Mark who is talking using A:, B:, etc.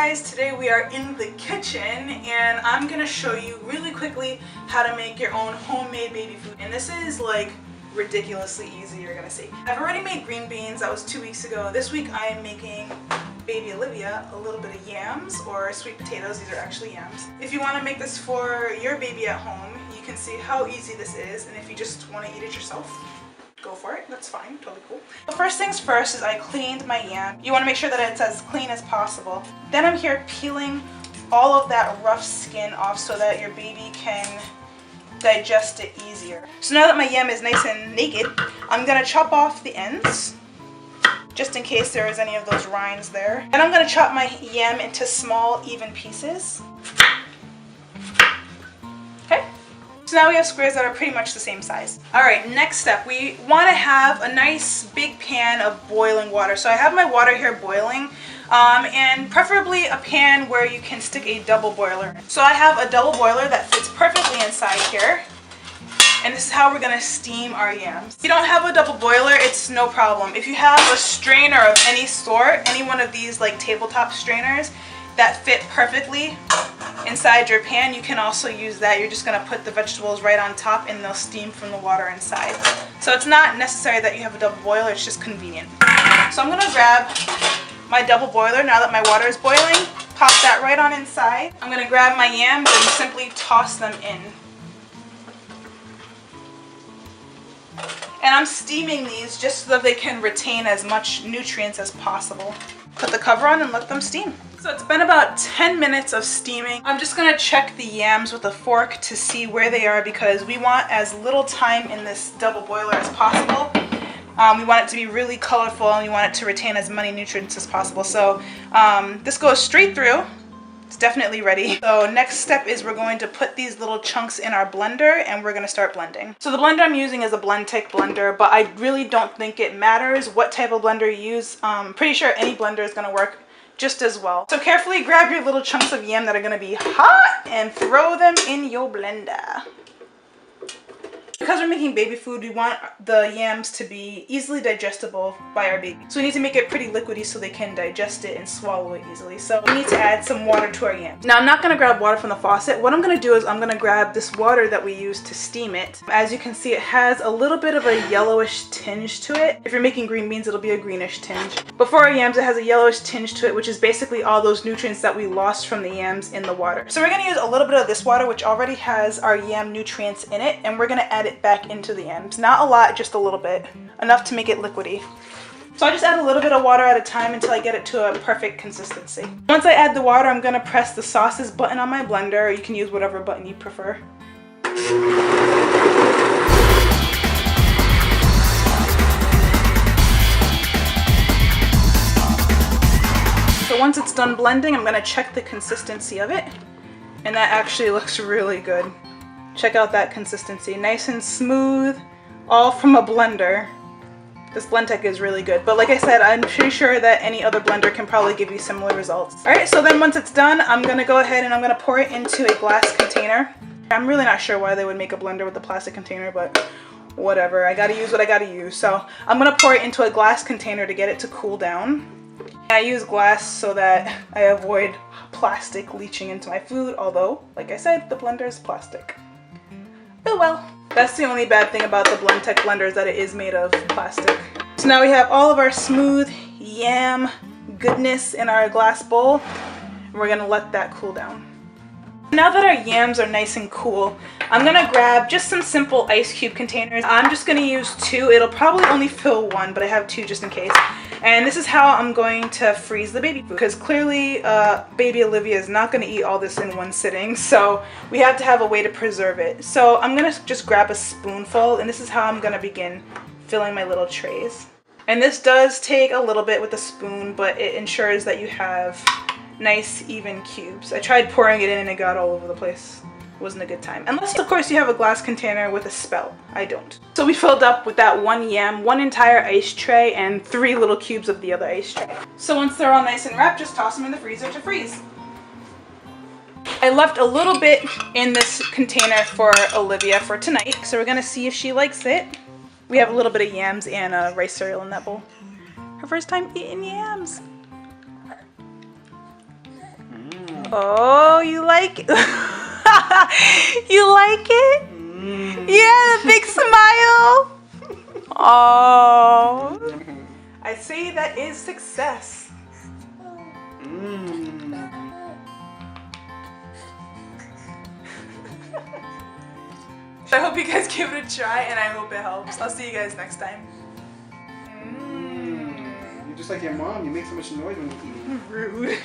A: guys, today we are in the kitchen and I'm gonna show you really quickly how to make your own homemade baby food. And this is like ridiculously easy, you're gonna see. I've already made green beans, that was 2 weeks ago. This week I am making baby Olivia a little bit of yams or sweet potatoes. These are actually yams. If you want to make this for your baby at home, you can see how easy this is, and if you just want to eat it yourself, go for it. That's fine, totally cool. The first things first is I cleaned my yam. You want to make sure that it's as clean as possible. Then I'm here peeling all of that rough skin off so that your baby can digest it easier. So now that my yam is nice and naked, I'm gonna chop off the ends just in case there is any of those rinds there. And I'm gonna chop my yam into small, even pieces. Okay. So now we have squares that are pretty much the same size. All right, next step, we want to have a nice big pan of boiling water. So I have my water here boiling, and preferably a pan where you can stick a double boiler. So I have a double boiler that fits perfectly inside here. And this is how we're gonna steam our yams. If you don't have a double boiler, it's no problem. If you have a strainer of any sort, any one of these like tabletop strainers that fit perfectly inside your pan, you can also use that. You're just gonna put the vegetables right on top and they'll steam from the water inside. So it's not necessary that you have a double boiler, it's just convenient. So I'm gonna grab my double boiler now that my water is boiling, pop that right on inside. I'm gonna grab my yams and simply toss them in. And I'm steaming these just so that they can retain as much nutrients as possible. Put the cover on and let them steam. So it's been about 10 minutes of steaming. I'm just gonna check the yams with a fork to see where they are because we want as little time in this double boiler as possible. We want it to be really colorful and we want it to retain as many nutrients as possible. So this goes straight through. It's definitely ready. So next step is we're going to put these little chunks in our blender and we're gonna start blending. So the blender I'm using is a Blendtec blender, but I really don't think it matters what type of blender you use. I'm pretty sure any blender is gonna work just as well. So carefully grab your little chunks of yam that are gonna be hot and throw them in your blender. Because we're making baby food, we want the yams to be easily digestible by our baby. So we need to make it pretty liquidy so they can digest it and swallow it easily. So we need to add some water to our yams. Now I'm not gonna grab water from the faucet. What I'm gonna do is I'm gonna grab this water that we use to steam it. As you can see, it has a little bit of a yellowish tinge to it. If you're making green beans, it'll be a greenish tinge. But for our yams, it has a yellowish tinge to it, which is basically all those nutrients that we lost from the yams in the water. So we're gonna use a little bit of this water, which already has our yam nutrients in it, and we're gonna add it back into the yams. Not a lot, just a little bit. Enough to make it liquidy. So I just add a little bit of water at a time until I get it to a perfect consistency. Once I add the water, I'm gonna press the sauces button on my blender. You can use whatever button you prefer. So once it's done blending, I'm gonna check the consistency of it. And that actually looks really good. Check out that consistency, nice and smooth, all from a blender. This Blendtec is really good, but like I said, I'm pretty sure that any other blender can probably give you similar results. All right, so then once it's done, I'm gonna go ahead and I'm gonna pour it into a glass container. I'm really not sure why they would make a blender with a plastic container, but whatever, I gotta use what I gotta use. So I'm gonna pour it into a glass container to get it to cool down. I use glass so that I avoid plastic leaching into my food, although, like I said, the blender is plastic. Oh well. That's the only bad thing about the Blendtec blender is that it is made of plastic. So now we have all of our smooth yam goodness in our glass bowl. And we're gonna let that cool down. Now that our yams are nice and cool, I'm gonna grab just some simple ice cube containers. I'm just gonna use 2. It'll probably only fill 1, but I have 2 just in case. And this is how I'm going to freeze the baby food, because clearly baby Olivia is not going to eat all this in one sitting, so we have to have a way to preserve it. So I'm going to just grab a spoonful, and this is how I'm going to begin filling my little trays. And this does take a little bit with a spoon, but it ensures that you have nice even cubes. I tried pouring it in and it got all over the place. It wasn't a good time. Unless, of course, you have a glass container with a spout. I don't. So we filled up with that 1 yam, 1 entire ice tray, and 3 little cubes of the other ice tray. So once they're all nice and wrapped, just toss them in the freezer to freeze. I left a little bit in this container for Olivia for tonight, so we're gonna see if she likes it. We have a little bit of yams and rice cereal in that bowl. Her first time eating yams. Oh, you like it? You like it? Yeah, the big smile. Oh. I see that is success. I hope you guys give it a try and I hope it helps. I'll see you guys next time.
B: You're just like your mom. You make so much noise when you eat.
A: Rude.